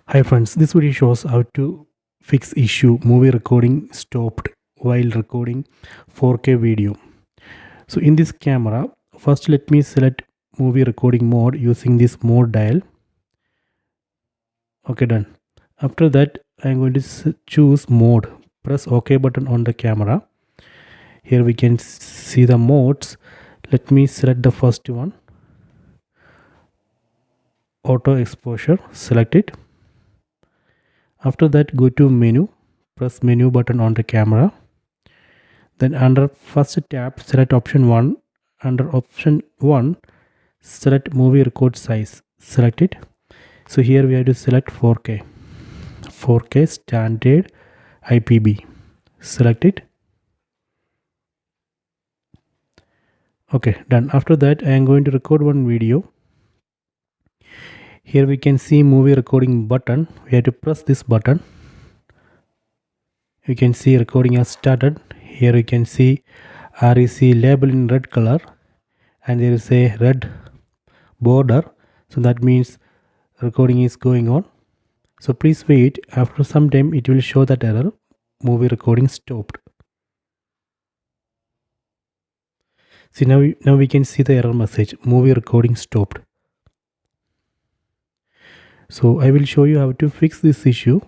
Hi friends, this video shows how to fix issue movie recording stopped while recording 4K video. So in this camera, first let me select movie recording mode using this mode dial. Okay, done. After that, I am going to choose mode. Press OK button on the camera. Here we can see the modes. Let me select the first one. Auto exposure, select it. After that, go to menu, press menu button on the camera. Then under first tab, select option 1. Under option 1, select movie record size, select it. So here we have to select 4K standard IPB, select it. Okay, done. After that, I am going to record one video. Here we can see movie recording button. We have to press this button. You can see recording has started. Here you can see REC label in red color and there is a red border. So that means recording is going on. So please wait. After some time it will show that error. Movie recording stopped. See now we can see the error message. Movie recording stopped. So I will show you how to fix this issue.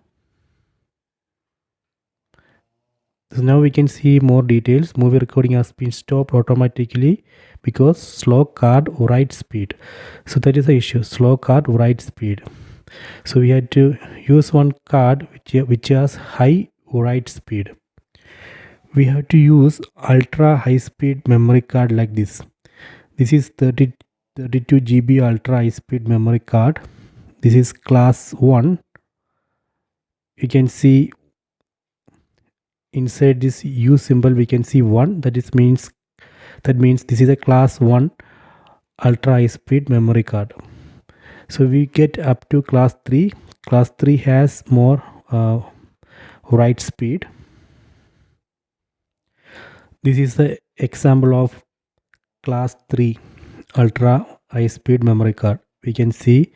So now we can see more details. Movie recording has been stopped automatically because slow card write speed. So that is the issue, slow card write speed. So we had to use one card which has high write speed. We have to use ultra high speed memory card like this. This is 32 GB ultra high speed memory card. This is class 1. You can see inside this U symbol we can see 1. That means this is a class 1 ultra high speed memory card. So we get up to class 3. Class 3 has more write speed. This is the example of class 3 ultra high speed memory card. We can see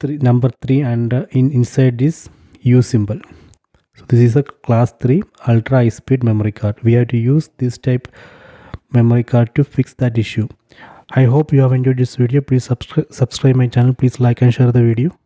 number 3 and inside this U symbol. So this is a class 3 ultra high speed memory card. We have to use this type memory card to fix that issue. I hope you have enjoyed this video. Please subscribe my channel. Please like and share the video.